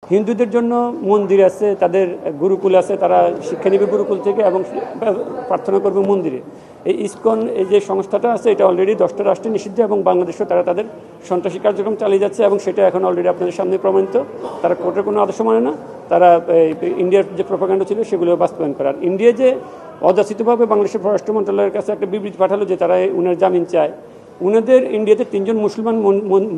হিন্দুদের জন্য মন্দির আছে, তাদের গুরুকুল আছে, তারা শিক্ষা নেবে গুরুকুল থেকে এবং প্রার্থনা করবে মন্দিরে। এই ইসকন এই যে সংস্থাটা আছে এটা অলরেডি 10টা রাষ্ট্রে নিষিদ্ধ এবং বাংলাদেশেও তারা তাদের সন্ত্রাসী কার্যক্রম চালিয়ে যাচ্ছে এবং সেটা এখন অলরেডি আপনাদের সামনে প্রমাণিত। তারা কোর্টের কোনো আদেশ মানে না, তারা ইন্ডিয়ার যে প্রোপাগান্ডা ছিল সেগুলো বাস্তবায়ন করার। ইন্ডিয়া যে অযাচিতভাবে বাংলাদেশের পররাষ্ট্র মন্ত্রণালয়ের কাছে একটা বিবৃতি পাঠালো যে তারা উনার জামিন চায়, উনাদের ইন্ডিয়াতে 3জন মুসলমান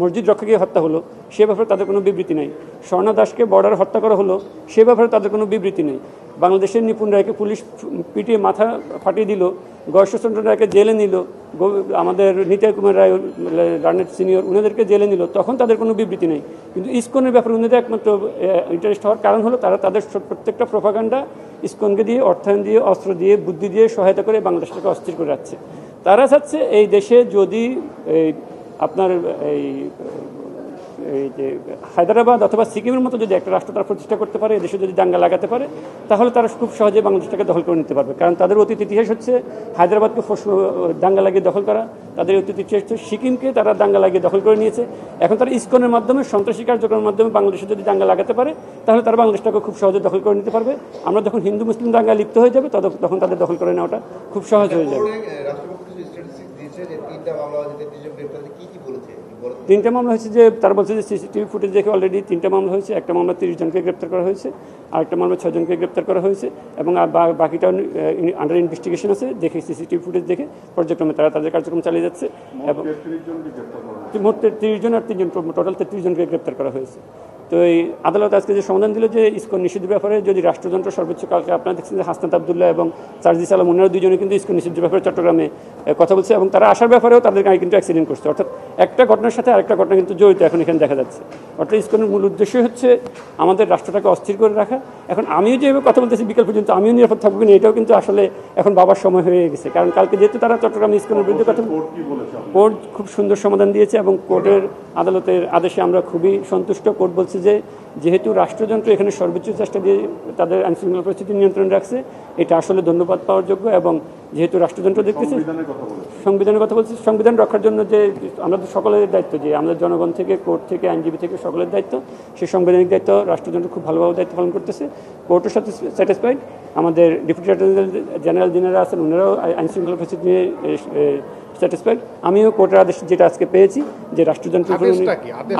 মসজিদ রক্ষাকে হত্যা হলো, সে ব্যাপারে তাদের কোনো বিবৃতি নেই। স্বর্ণা দাসকে বর্ডারে হত্যা করা হলো, সে ব্যাপারে তাদের কোনো বিবৃতি নেই। বাংলাদেশের নিপুণ রায়কে পুলিশ পিটিয়ে মাথা ফাটিয়ে দিল, গয়েশ্বরচন্দ্র রায়কে জেলে নিল, আমাদের নিতাই কুমার রায় রানের সিনিয়র উনাদেরকে জেলে নিল, তখন তাদের কোনো বিবৃতি নেই। কিন্তু ইসকনের ব্যাপারে উনাদের একমাত্র ইন্টারেস্ট হওয়ার কারণ হলো তারা তাদের প্রত্যেকটা প্রোপাগান্ডা ইসকনকে দিয়ে, অর্থায়ন দিয়ে, অস্ত্র দিয়ে, বুদ্ধি দিয়ে সহায়তা করে বাংলাদেশটাকে অস্থির করে যাচ্ছে। তারা চাচ্ছে এই দেশে যদি আপনার এই যে হায়দ্রাবাদ অথবা সিকিমের মতো যদি একটা রাষ্ট্র তারা প্রতিষ্ঠা করতে পারে, এই দেশে যদি দাঙ্গা লাগাতে পারে, তাহলে তারা খুব সহজে বাংলাদেশটাকে দখল করে নিতে পারবে। কারণ তাদের অতীত ইতিহাস হচ্ছে হায়দ্রাবাদকে দাঙ্গা লাগিয়ে দখল করা, তাদের অতীত ইতিহাস হচ্ছে সিকিমকে তারা দাঙ্গা লাগিয়ে দখল করে নিয়েছে। এখন তারা ইসকনের মাধ্যমে, সন্ত্রাসী কার্যক্রমের মাধ্যমে বাংলাদেশে যদি দাঙ্গা লাগাতে পারে, তাহলে তারা বাংলাদেশটাকে খুব সহজে দখল করে নিতে পারবে। আমরা যখন হিন্দু মুসলিম দাঙ্গা লিপ্ত হয়ে যাবে তখন তাদের দখল করে নেওয়াটা খুব সহজ হয়ে যাবে। 3টা মামলা হয়েছে, যে তারা বলছে যে সিসিটিভি ফুটেজ দেখে অলরেডি 3টা মামলা হয়েছে। একটা মামলা 30 জনকে গ্রেপ্তার করা হয়েছে, আরেকটা মামলা 6 জনকে গ্রেপ্তার করা হয়েছে এবং বাকিটা আন্ডার ইনভেস্টিগেশন আছে। দেখে সিসিটিভি ফুটেজ দেখে পর্যায়ক্রমে তারা তাদের কার্যক্রম চালিয়ে যাচ্ছে এবং মোট 30 জন আর 3 জন, টোটাল 33 জনকে গ্রেপ্তার করা হয়েছে। তো এই আদালত আজকে যে সমাধান দিল যে ইসকন নিষিদ্ধ ব্যাপারে যদি রাষ্ট্রযন্ত্র সর্বোচ্চ, কালকে আপনারা দেখছেন যে হাসনাত আবদুল্লাহ এবং সার্জিস আলম ওনারা দুজনে কিন্তু ইসকন নিষিদ্ধ ব্যাপারে চট্টগ্রামে কথা বলছে এবং তারা আসার ব্যাপারেও তাদের গাড়ি কিন্তু অ্যাক্সিডেন্ট করছে। অর্থাৎ একটা ঘটনার সাথে আরেকটা ঘটনা কিন্তু জড়িত এখন এখানে দেখা যাচ্ছে। অর্থাৎ ইসকনের মূল উদ্দেশ্য হচ্ছে আমাদের রাষ্ট্রটাকে অস্থির করে রাখা। এখন আমিও যেভাবে কথা বলতেছি বিকাল পর্যন্ত আমিও নিরাপদ থাকবো না, এটাও কিন্তু আসলে এখন বাবার সময় হয়ে গেছে। কারণ কালকে যেহেতু তারা চট্টগ্রাম ইসকনের বিরুদ্ধে কথা, কোর্ট খুব সুন্দর সমাধান দিয়েছে এবং কোর্টের আদালতের আদেশে আমরা খুবই সন্তুষ্ট। কোর্ট বলছে যে যেহেতু রাষ্ট্রযন্ত্র এখানে সর্বোচ্চ চেষ্টা দিয়ে তাদের আইনশৃঙ্খলা পরিস্থিতি নিয়ন্ত্রণে রাখছে, এটা আসলে ধন্যবাদ পাওয়ার যোগ্য। এবং যেহেতু রাষ্ট্রযন্ত্র দেখতেছে, সংবিধানের কথা বলছি, সংবিধান রক্ষার জন্য যে আমাদের সকলের দায়িত্ব, যে আমাদের জনগণ থেকে, কোর্ট থেকে, আইনজীবী থেকে সকলের দায়িত্ব, সেই সাংবিধানিক দায়িত্ব রাষ্ট্রযন্ত্র খুব ভালোভাবে দায়িত্ব পালন করতেছে। কোর্টের সাথে স্যাটিসফাইড। আমাদের ডেপুটি জেনারেল যিনারা আছেন ওনারাও আইনশৃঙ্খলা পরিস্থিতি নিয়ে স্যাটিসফাইড। আমিও কোর্টের আদেশ যেটা আজকে পেয়েছি যে রাষ্ট্রযন্ত্র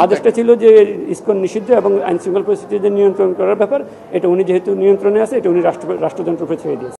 আদেশটা ছিল যে ইসকন নিষিদ্ধ এবং আইনশৃঙ্খলা পরিস্থিতি নিয়ন্ত্রণ করার ব্যাপার, এটা উনি যেহেতু নিয়ন্ত্রণে আছে, এটা উনি রাষ্ট্রযন্ত্র উপরে ছেড়ে দিয়েছে।